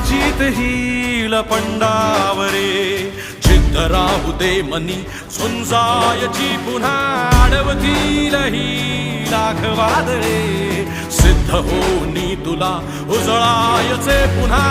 जीत hill पंडावरे जिद्द राहू दे मनी झुंजायची पुन्हा अडवतील ही लाख वादळे सिद्ध होनी तुला उजळायचे पुन्हा